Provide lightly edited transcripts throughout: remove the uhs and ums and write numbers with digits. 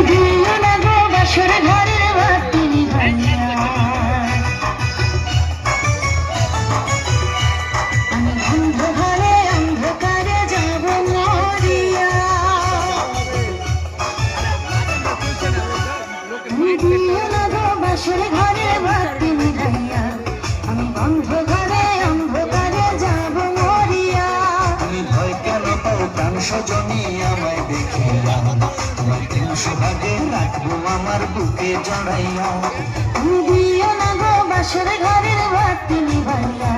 দিও না গো বাসর ঘরের বাতি নিভাইয়া, আমি অন্ধকারে অন্ধকারে যাব মরিয়া। দিও না গো বাসর ঘরের বাতি নিভাইয়া, আমি অন্ধকারে অন্ধকারে যাব মরিয়া। তুমি ভয় কেন পাও প্রাণ সজনী আমায় দেখিয়া, তোমার প্রেম সোহাগে রাখবো আমার বুকে জড়াইয়া। দিও না গো বাসর ঘরের বাতি নিভাইয়া,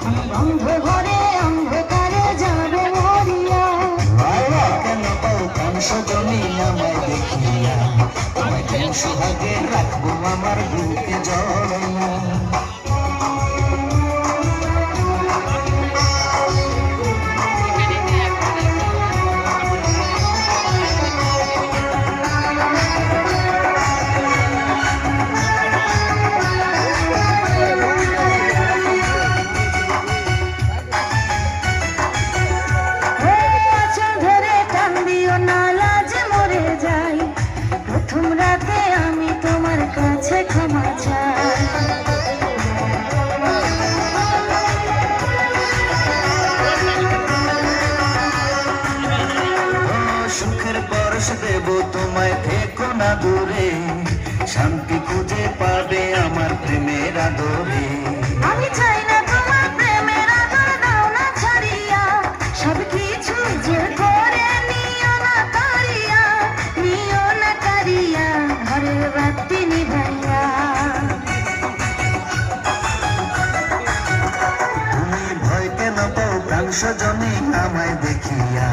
আমি অন্ধকারে অন্ধকারে যাব মরিয়া। কেন পাও প্রাণ সজনী আমায় দেখিয়া, তোমার প্রেম সোহাগে রাখবো আমার বুকে জড়াইয়া। প্রথম রাতে আমি তোমার কাছে ক্ষমা চাই, সুখের পরশ দেব তোমায়, থেকো না দূরে, শান্তি খুঁজে পাবে আমার প্রেমের আদরে। আমি চাই না তোমার প্রেমের আদর দাও না ছাড়িয়া, সব কিছু যে করে নিও না কারিয়া, নিও না কারিয়া ঘরের বাতি নিভাইয়া। তুমি ভয় কেন পাও প্রাণ সজনী আমায় দেখিয়া,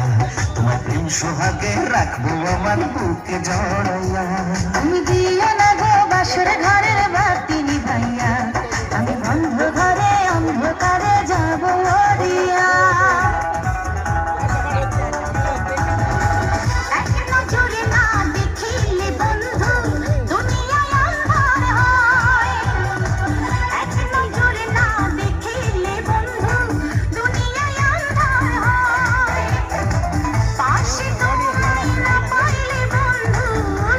তোমার প্রেম সোহাগে রাখবো আমার বুকে জড়াইয়া। তুমি দিও না গো বাসর ঘরের বাতি নিভাইয়া, আমি অন্ধকারে অন্ধকারে যাব মরিয়া। এক নজরে না দেখিলে বন্ধু দুনিয়ায় আন্ধার হয়, এক নজরে না দেখিলে বন্ধু দুনিয়ায় আন্ধার হয়। পাশে তোমায় না পাইলে বন্ধু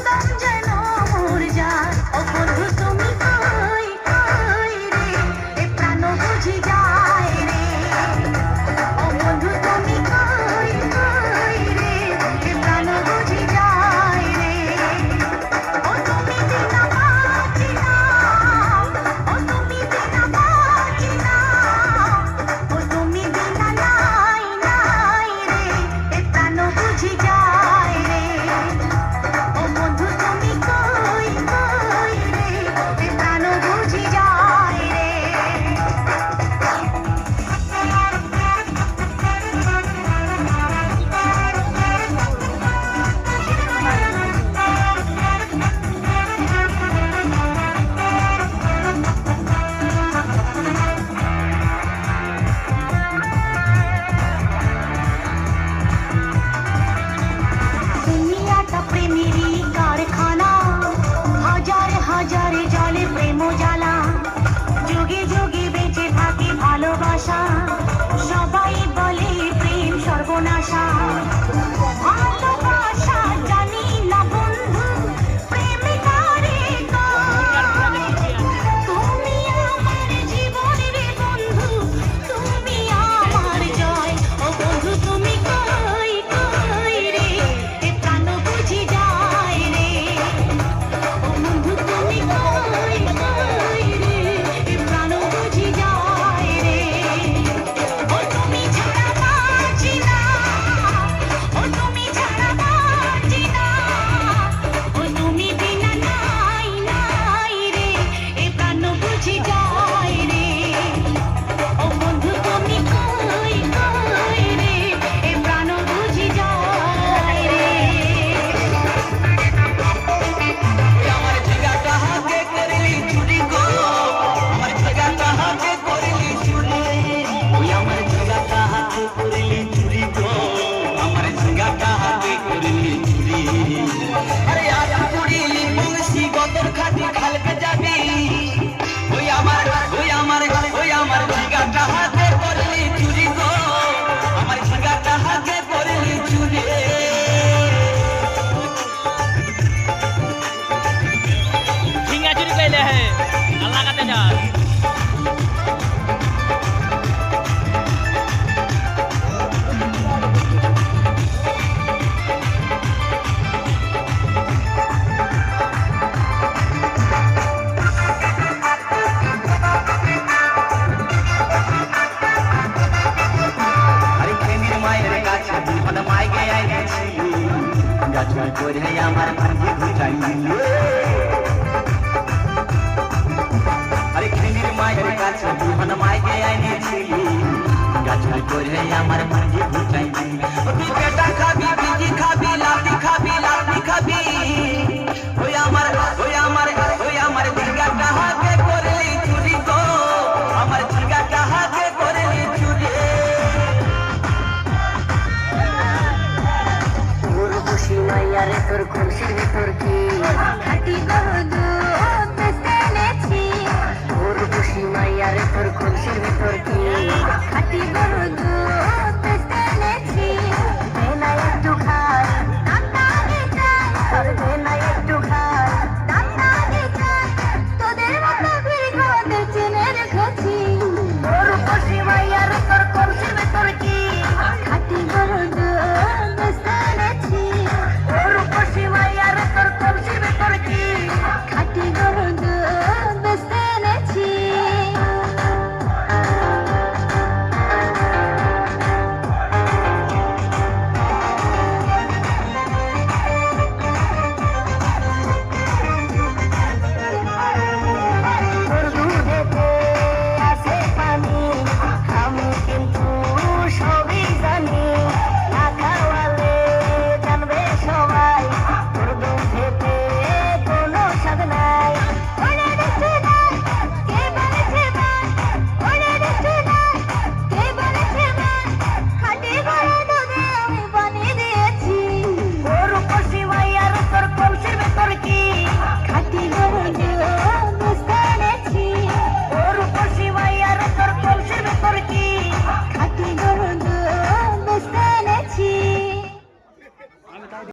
দম যেন মর যায়। ও বন্ধু তুমি কই কই রে, এ প্রাণ বুঝি যায় রে। ও বন্ধু তুমি কই কই রে, এ প্রাণ বুঝি যায় রে। ও তুমি বিনা বাঁচি না, ও তুমি বিনা বাঁচি না, ও তুমি বিনা নাই নাই রে, এ প্রাণ বুঝি যায় রে। ও বন্ধু তুমি কই কই রে, এ প্রাণ বুঝি যায় রে। দুনিয়াটা প্রেমেরই কারখানা, হাজারে হাজারে জলে প্রেম জ্বালা, যুগে যুগে বেঁচে থাকে ভালোবাসা, সবাই বলে প্রেম সর্বনাশা। ভালোবাসা জানি না বন্ধু প্রেম কারে কয়, তুমি আমার জীবন রে বন্ধু, তুমি আমার জয়। ও বন্ধু তুমি কই কই রে, এ প্রাণ বুঝি যায় রে। ও বন্ধু তুমি কই কই রে, এ প্রাণ বুঝি যায় রে। ও তুমি ছাড়া বাঁচি না, ও তুমি ছাড়া বাঁচি না, ও তুমি বিনা নাই নাই রে, এ প্রাণ বুঝি যায় রে। ও বন্ধু তুমি কই কই রে, এ প্রাণ বুঝি যায় রে। আমার জায়গাটা হাতে করলি চুরি গো, আমার জায়গাটা হাতে করলি চুরি, ওই আমার জায়গাটা হাতে করলি চুরি গো, আমার জায়গাটা হাতে করলি চুরি। আরে আজ করিলি বংশী গদর খাটি খালকে যাবি, ওই আমার ওই আমার ওই আমার জায়গাটা হাতে করলি চুরি গো, আমার জায়গাটা হাতে করলি চুরি। মেলাতে যাস। আরে খেনির মায়ের কাছে বিহন মাইগে আইছি গাছুই করে আমার ভাঙ্গি ঘুচাইল আরে খেনির মায়ের কাছে বিহন মাইগে আইছি গাছুই করে আমার ভাঙ্গি ঘুচাইল তুই বেটা খাবি বিজি খাবি লাতি খাবি লাতি খাবি ওই আমার জিগাটা হাতে করলি চুরি গো আমার জিগাটা হাতে করলি চুরি উর্বশী মাইয়ারে তোর খুশির ভিতর কি খাটি গরু